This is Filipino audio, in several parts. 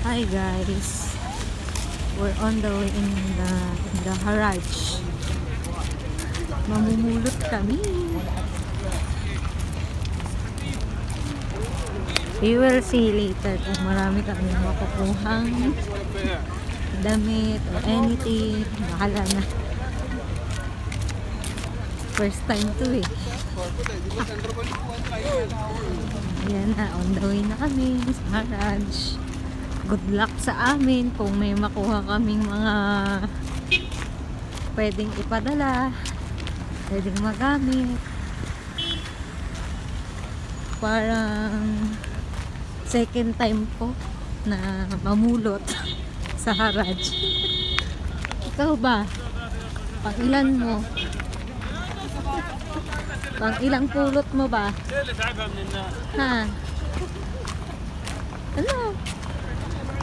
Hi guys, we're on the way in the garage. Mamumulot kami. We will see later kung marami kami makukuhang damit or anything. Bahala na. First time to eh. Ayan na, on the way na kami sa garage. Good luck sa amin kung may makuha kaming mga pwedeng ipadala, pwedeng magamit. Parang second time ko na mamulot sa garage. Ikaw ba? Pang ilan mo? Pang ilang pulot mo ba? Ha? Ano?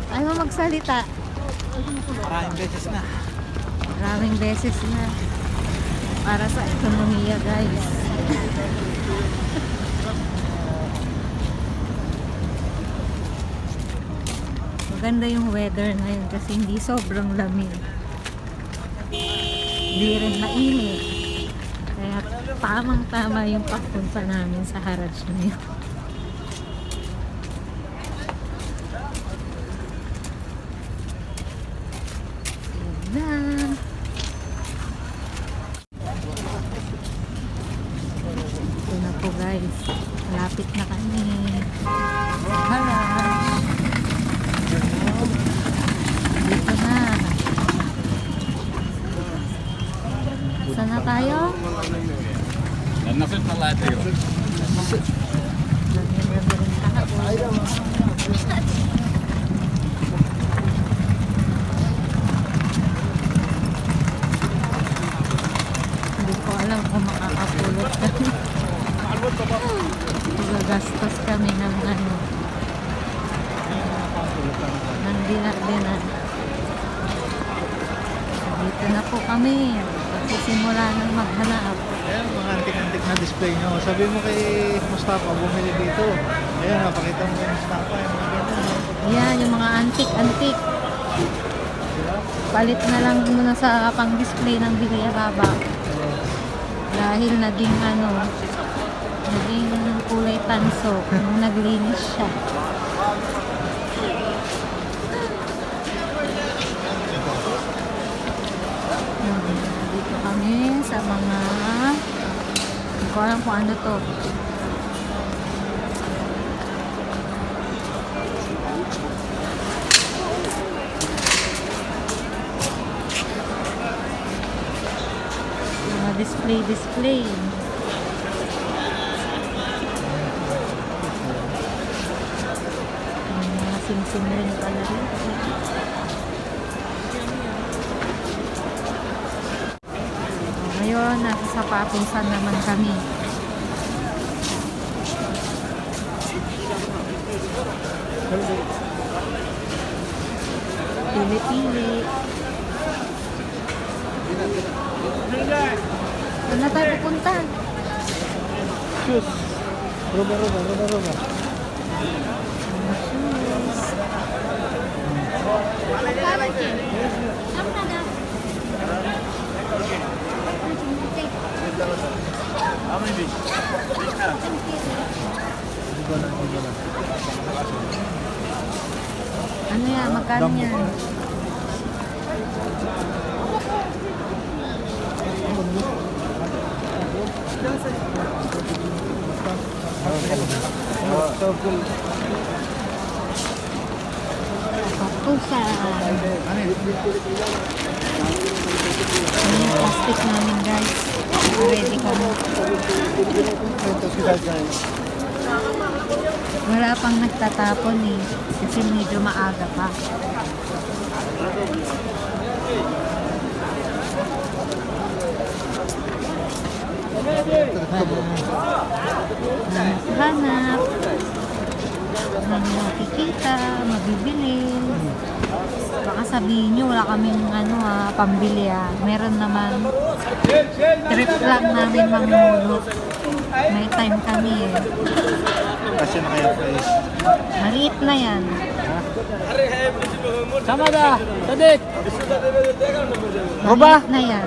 Ayaw mo magsalita. Maraming beses na. Maraming beses na. Para sa ekonomiya, guys. Maganda yung weather ngayon kasi hindi sobrang lamig. Hindi rin mainit. Kaya tamang-tama yung pagpunta namin sa garage ngayon. Ito na po guys, malapit na kami sa garage. Dito na. Saan na tayo? Nasıl talaga yun? Hindi ko alam kung makakapulot kami. Gagastos kami ng ano, ng dinar-dinar. Dito na po kami. Magsisimula ng maghanap. Ayan, mga antik-antik na display nyo. Sabi mo kay Mustafa, bumili dito. Ayan, napakita mo kay Mustafa. Yung mga ganyan. Ayan, yung mga antik-antik. Palit na lang muna sa pang-display ng Bilayababa. Dahil naging ano, naging kulay tanso nung naglinis siya. Dito kami sa mga, hindi ko alam kung ano to. Mga display. Mga sim-sim rin pala rin. Ngayon, nasa sapatusan naman kami. Pili-pili. Saan na tayo pupunta? Shoes. Roba. Mga ano yan? Magkano yan? Patusan. Ano yung plastic namin guys? Ready kami. Wala pang nagtatapon eh. Kasi medyo maaga pa. Hanap. Makikita, mabibili. Baka sabihin nyo, wala kaming pambili Meron naman. Trip lang namin mamulot. May time kami eh. Kasi na kaya price. Maliit na yan. Ha? Samada, Sadik. Roba? Maliit na yan.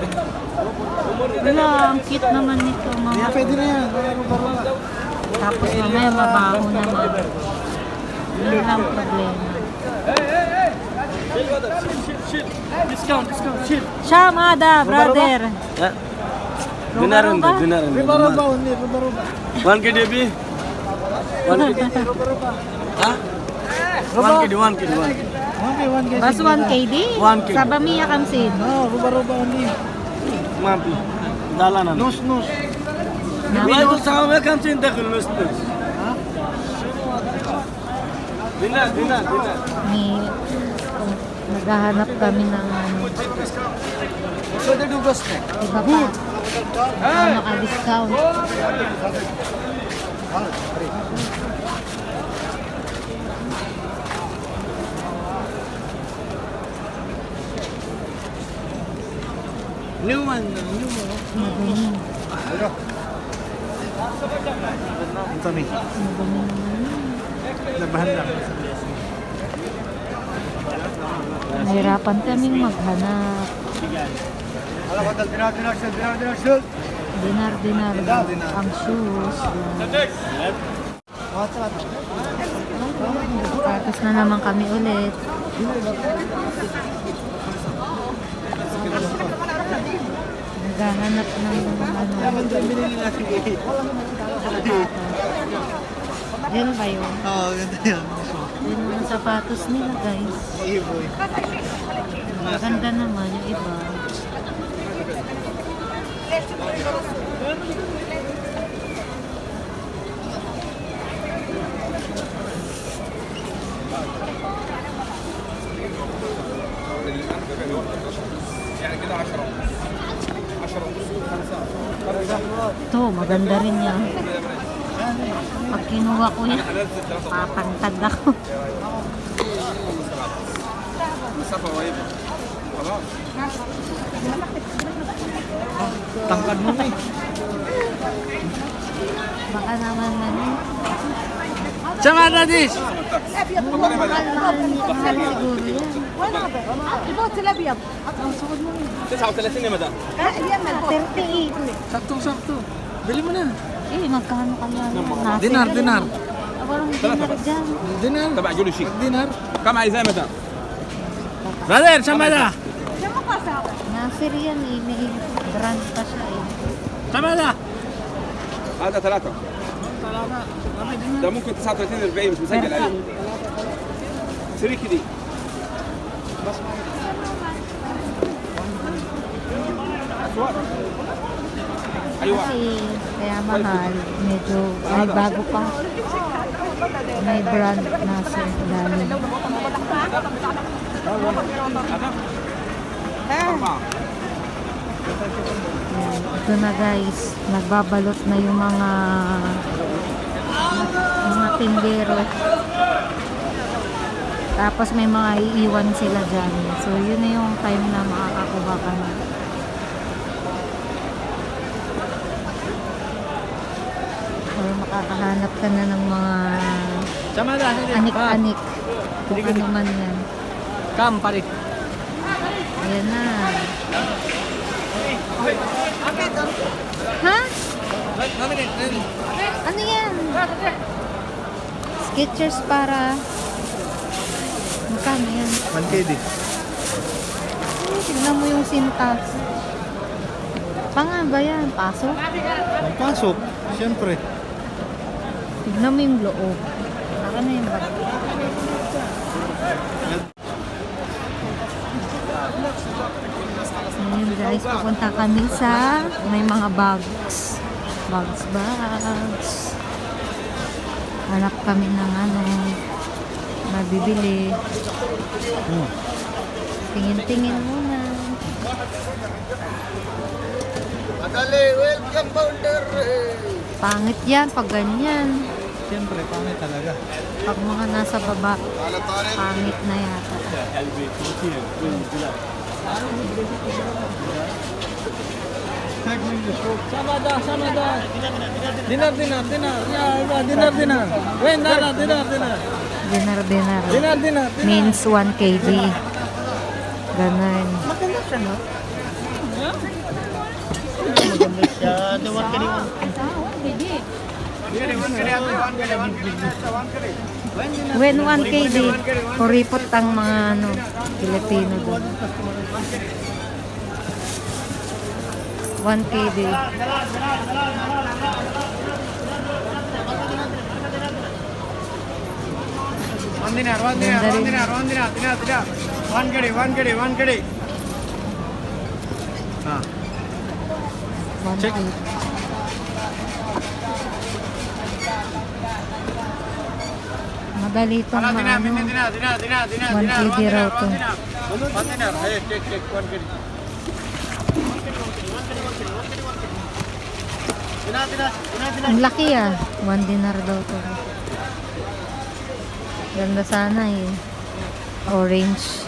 Wala, ang cute naman nito. Mga Pwede na yan. tapos mamaya mabaho naman. Yun lang problema. Discount, chill. Shamada, brother. Dinar Roba? Riba-roba, hindi. Riba-roba. 1 KDB. 1 KDB. Ha? 1 KD, 1 KD, 1 KD. Okay, 1K. Bas 1KD? 1K. Sa Bamiya Kamsin. No, riba-roba only. Mapi. Dalanan. Nus. Bago sa kami kantin dakil muslim. Dinar. Ni, naghahanap kami ng ano, So they do best. iba pa. Naka-discount. New one. Madumi. Ang tami. Madumi naman. Labahan lang. Nahirapan kaming maghanap. Dinar ang shoes. Tapos na naman kami ulit. Naghahanap ng ano. Yan ba yun? Oo, ganda yan. Yun yung sapatos nila guys. Iboy. Maganda naman yung iba. Ito, maganda rin yan. Pag kinuha ko yan, papangtad ako. Tangkad mo eh. Baka naman ano. Samada dis. Mahal siguro yan. البوت الابيض 39 يا مدام. اليمن 38. Sakto. Bili mo na. Eh, magkano kaya? Nasa Dinar. Walang dinar dyan. Dinar. تبع جولي شيك. Dinar. كم عايزاه مدام؟ برادر سمدا. Nasir yan eh. May brand pa siya eh. سمدا. هذا 3. ده ممكن 39 40 مش مسجل عليه. سريكي دي. ايوه. Kasi kaya mahal. Medyo may bago pa. May brand nasa ilalim. أربعة. Yan. Ito na guys. Nagbabalot na yung mga tindero. Tapos may mga iiwan sila dyan. So yun na yung time na makakakuha ka na. Or makakahanap ka na ng mga سمدا. anik-anik. Kung ano man yan. كم فريق؟ Ayan na. Ha? Ano yan? Skechers para... Magkano yan? 1KD. Tignan mo yung sintas. Panga ba yan? Pasok? Ang pasok. Siyempre. Tignan mo yung loob. Saka na yung bag. Ngayon guys, pupunta kami sa may mga bags. Bags. Hanap kami ng ano, mabibili. Tingin-tingin muna. welcome founder. Pangit yan pag ganyan. Siyempre, pangit talaga. Pag mga nasa baba, pangit na yata. Samada. Dinar. Ya, dinar. Wen, dinar. Dinar. Dinar. Means 1 kg. Ganun. Maganda siya, no? Maganda siya. Dawat ka rin. When 1 kg, kuripot ang mga ano, Pilipino doon. 1 kg. One dinar. One kg. Ah. 1 Check. kg. Madali itong Dinar. maano. 1 kg raw to. One dinar. Hey, check. 1 kg. Ang laki ah. 1 dinar daw to. Ganda sana eh. Orange.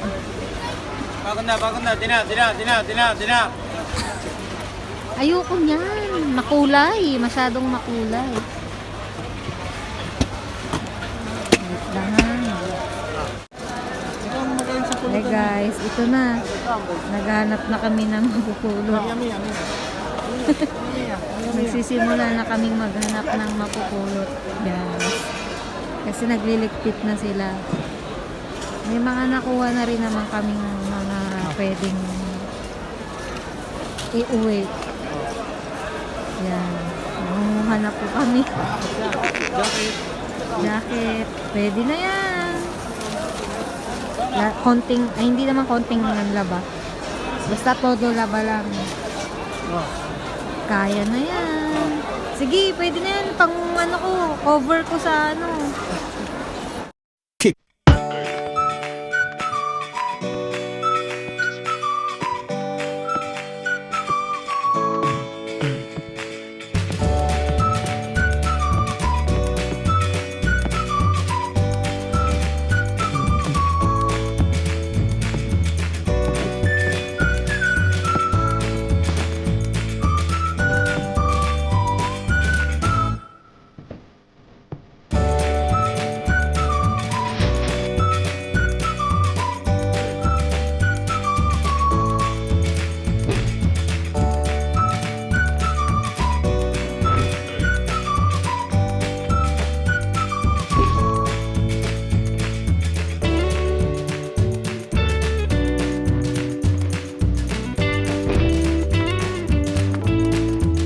Baganda. Dinar. Ayoko niyan. Makulay. Masyadong makulay. Wait lang ha. Hey guys, ito na. Naghanap na kami ng mapupulot. Nagsisimula na kaming maghanap ng mapupulot. Guys. Kasi nagliligpit na sila. May mga nakuha na rin naman kaming mga pwedeng iuwi. Yan. Nangunguha na po kami. Jacket. Pwede na yan. Konting, ay hindi naman konting ng laba. Basta todo laba lang. Kaya na yan. Sige, pwede na yan. Pang ano ko, cover ko sa ano.